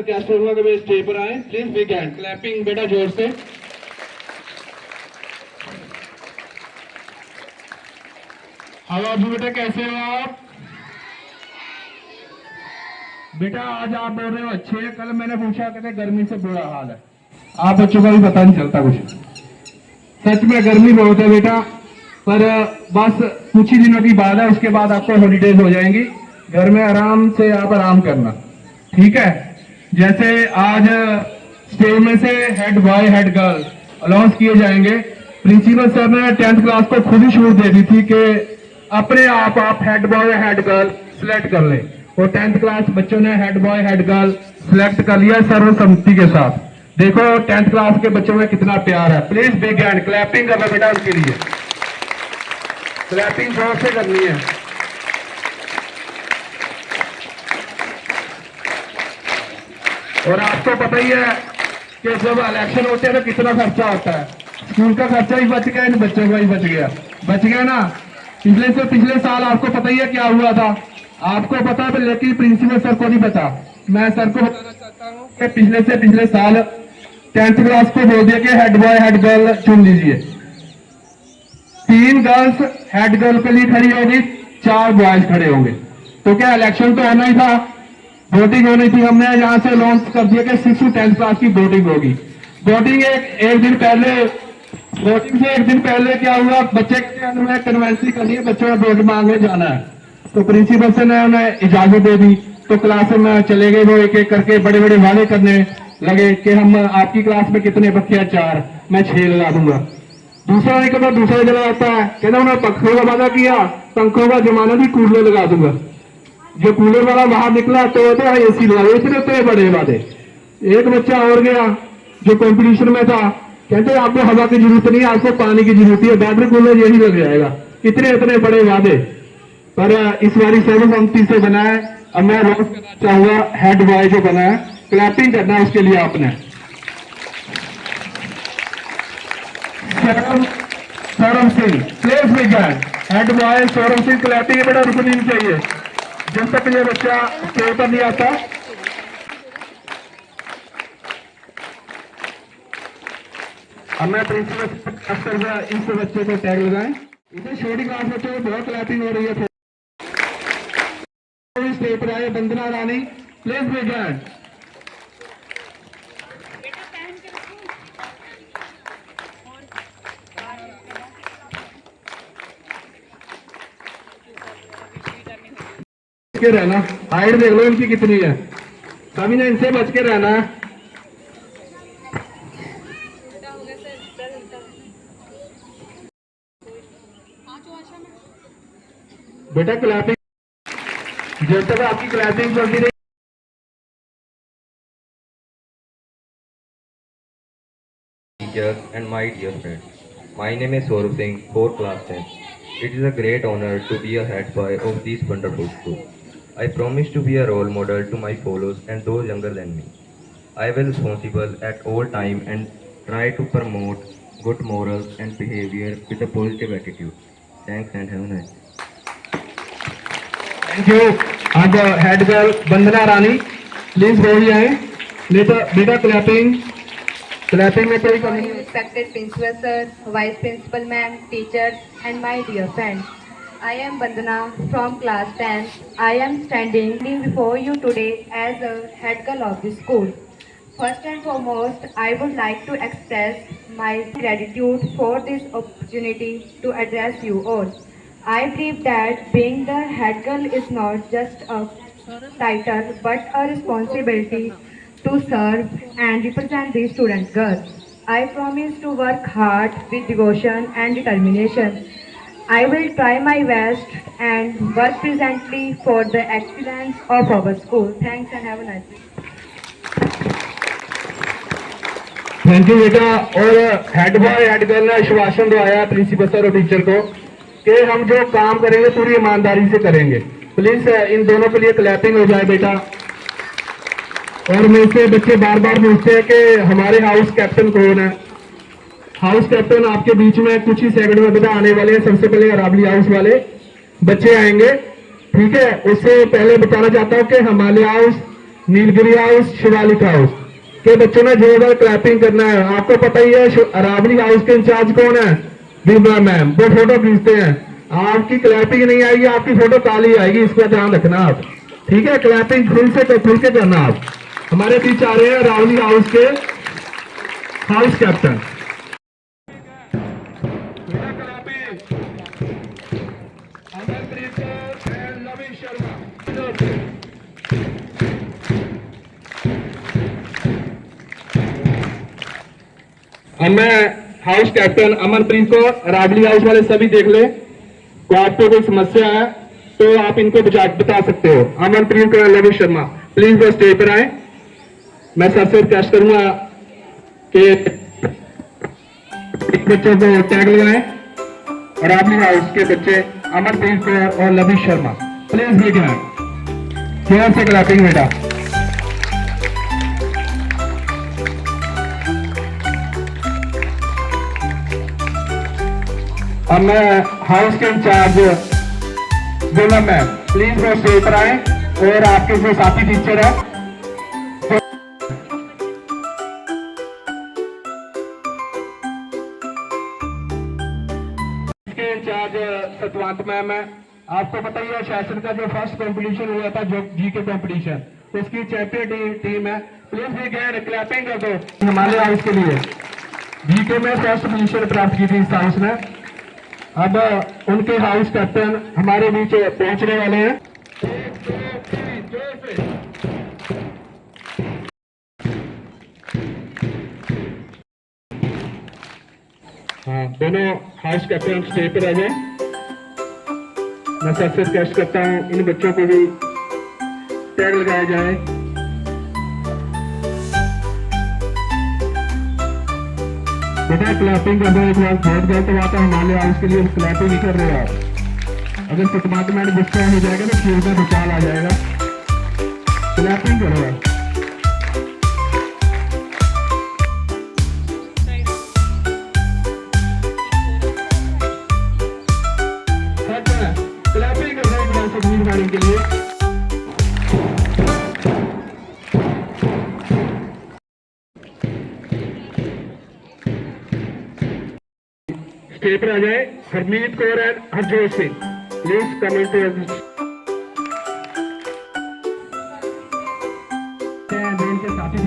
Castor हुआ कभी stage पर आए, प्लीज बिग हैंड क्लैपिंग बेटा जोर से। हाउ आर यू बेटा, कैसे हो आप? बेटा आज आप बोल रहे हो अच्छे हैं, कल मैंने पूछा कहते गर्मी से बुरा हाल है। आप बच्चों का भी पता नहीं चलता कुछ। सच में गर्मी बहुत है बेटा, पर बस कुछ ही दिनों की बात है, उसके बाद आपको हॉलीडेज हो जाएंगी। घर में आराम से आप आराम करना, ठीक है। जैसे आज स्टेज में से head boy head girl announce किए जाएंगे। प्रिंसिपल सर ने 10th क्लास को खुद ही छूट दे दी थी कि अपने आप head boy head girl select कर ले, और 10th क्लास बच्चों ने head boy head girl select कर लिया सर्वसम्मति के साथ। देखो 10th क्लास के बच्चों में कितना प्यार है। प्लीज बिग हैंड क्लैपिंग करना बेटा उनके लिए, क्लैपिंग जोर से करनी है। और आपको पता ही है कि जब इलेक्शन होते हैं तो कितना खर्चा होता है। स्कूल का खर्चा ही बच गया, इन बच्चों का ही बच गया ना। पिछले साल आपको पता ही है क्या हुआ था, आपको पता है, लेकिन प्रिंसिपल सर को नहीं पता। मैं सर को बताना चाहता हूँ कि पिछले साल 10th क्लास को बोल दिया कि हेड बॉय हेड गर्ल चुन लीजिए। 3 गर्ल्स हेड गर्ल के लिए खड़ी होगी, 4 बॉयज खड़े होंगे। तो क्या इलेक्शन तो होना ही था, वोटिंग होनी थी। हमने यहाँ से अनाउंस कर दिया कि 6 to 10th क्लास की वोटिंग होगी। वोटिंग एक दिन पहले, वोटिंग से एक दिन पहले क्या हुआ, बच्चे के कन्वेंसी करनी है, बच्चों ने वोट मांगने जाना है। तो प्रिंसिपल से ने उन्हें इजाजत दे दी, तो क्लास में चले गए। वो एक एक करके बड़े बड़े वादे करने लगे कि हम आपकी क्लास में कितने बच्चे हैं, 4, मैं 6 लगा दूंगा। दूसरा नहीं कहता, दूसरा जगह आता है, कहता उन्होंने पंखों का वादा किया, पंखों का जमाना भी कूलर लगा दूंगा। जो कूलर वाला बाहर निकला तो एसी लगा, इतने बड़े वादे। एक बच्चा और गया जो कंपटीशन में था, कहते आपको हवा की जरूरत नहीं है, आपको पानी की जरूरत है, बैटरी कूलर यही लग जाएगा। इतने बड़े वादे, पर इस बारी सर्वसम्मति से बना है। अब मैं रोज करना चाहूंगा हेड बॉय जो बना है, क्लैपिंग करना है उसके लिए आपने। सौरभ सिंह प्लेस में head boy Saurabh Singh, clapping बेटा रुकनी नहीं चाहिए जब तक ये बच्चा स्टेज पर नहीं आता। अब मैं प्रिंसिपल इस बच्चे को टैग लगाएं। इसे छोटी क्लास बच्चों को बहुत क्लैपिंग हो रही है। स्टेज पर आए वंदना रानी, प्लीज बिग हैंड। के रहना, हाइट देख लो इनकी कितनी है, सभी ने इनसे बच के रहना है। बेटा क्लैपिंग जब तक आपकी क्लैपिंग चलती रही। Teachers and my dear friends, my name is Saurav Singh, 4th class 10. It is a great honor to be a head boy of this wonderful school. I promise to be a role model to my followers and those younger than me. I will be responsible at all time and try to promote good morals and behavior with a positive attitude. Thanks and have a nice day. Thank you. आज head girl Vandana Rani please बोल जाए। बेटा clapping में कोई कमी। Respected Principal Sir, Vice Principal Ma'am, teachers and my dear friends. I am Vandana from class 10. I am standing before you today as a head girl of the school. First and foremost, I would like to express my gratitude for this opportunity to address you all. I believe that being the head girl is not just a title but a responsibility to serve and represent the student girls. I promise to work hard with devotion and determination. I will try my best and work presently for the excellence of our school. Thanks and have a nice day. Thank you बेटा। और head boy head girl ने आश्वासन दिलाया principal sir और teacher को कि हम जो काम करेंगे पूरी ईमानदारी से करेंगे। प्लीज इन दोनों के लिए क्लैपिंग हो जाए बेटा। और मेरे से बच्चे बार बार पूछते हैं कि हमारे हाउस कैप्टन कौन है। हाउस कैप्टन आपके बीच में कुछ ही सेकंड में बेटा आने वाले हैं। सबसे पहले अरावली हाउस वाले बच्चे आएंगे, ठीक है। उससे पहले बताना चाहता हूँ कि हमारे house Nilgiri house, Shivalik house के बच्चों ने जोरदार क्लैपिंग करना है। आपको पता ही है अरावली हाउस के इंचार्ज कौन है? बीमा मैम। वो फोटो खींचते हैं। आपकी क्लैपिंग नहीं आएगी, आपकी फोटो काली आएगी, इसका ध्यान रखना आप, ठीक है? क्लैपिंग खुल के करना आप। हमारे बीच आ रहे हैं अरावली हाउस के हाउस कैप्टन। अब मैं हाउस कैप्टन अमनप्रीत को, रावली हाउस वाले सभी देख ले, तो आपको कोई समस्या है तो आप इनको बता सकते हो। अमनप्रीत लवी शर्मा प्लीज वो स्टेज पर आए। मैं सर से रिक्वेस्ट करूंगा कि बच्चों को टैग लगाएं। रावली हाउस के बच्चे अमनप्रीत और लवी शर्मा प्लीज भी गिराएं। जोर से क्लैपिंग बेटा। अब मैं हाउस के इंचार्ज बोला मैम प्लीज वो स्टेज पर आए और आपके जो साथी टीचर है इसके इंचार्ज सतवंत मैम है। आपको पता ही है शासन का जो फर्स्ट कंपटीशन हुआ था जो जीके कंपटीशन, उसकी चैंपियन टीम है। प्लीज भी गैर क्लैपिंग कर दो हिमालय हाउस के लिए। जीके में फर्स्ट पोजीशन प्राप्त की थी इस हाउस ने। अब उनके हाउस कैप्टन हमारे बीच पहुंचने वाले हैं। हाँ, दोनों हाउस कैप्टन स्टेज पर आ जाए। मैं सर से रिक्वेस्ट करता हूँ इन बच्चों को भी टैग लगाया जाए। बेटा क्लैपिंग कर दो एक बार। बहुत गलत बात है, हिमालय हाउस के लिए क्लैपिंग नहीं कर रहे हो आप। अगर डिपार्टमेंट गुस्सा हो जाएगा तो खेल में भूचाल आ जाएगा। क्लैपिंग करो आप। क्लैपिंग कर दो एक बार सबूत मारने के लिए। स्टेज पर आ जाए Harmeet Kaur and Harjot Singh please comment टू के साथी।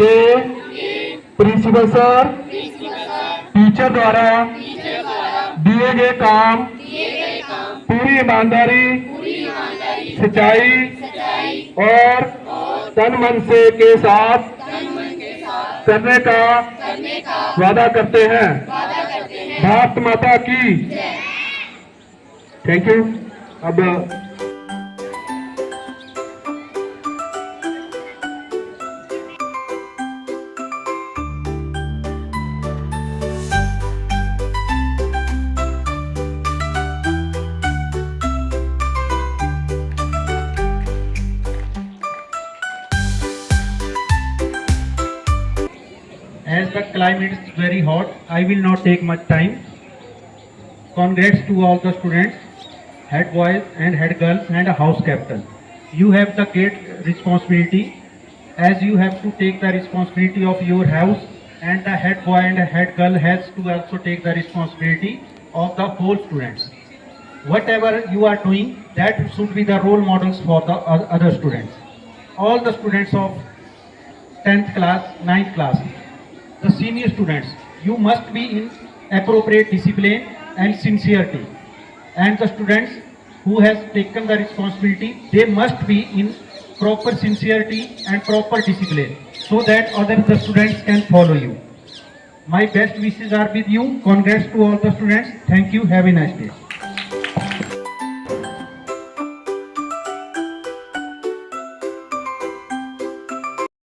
के प्रिंसिपल सर टीचर द्वारा दिए गए काम पूरी ईमानदारी, सच्चाई और तन मन से के साथ करने का वादा करते हैं। भारत माता की। Thank you. अब as the climate is very hot, I will not take much time. Congrats to all the students, head boys and head girls and a house captain. You have the great responsibility as you have to take the responsibility of your house, and the head boy and head girl has to also take the responsibility of the whole students. Whatever you are doing, that should be the role models for the other students. All the students of 10th class, 9th class, the senior students, you must be in appropriate discipline and sincerity. And the students who has taken the responsibility, they must be in proper sincerity and proper discipline so that the students can follow you. My best wishes are with you. Congrats to all the students. Thank you. Have a nice day.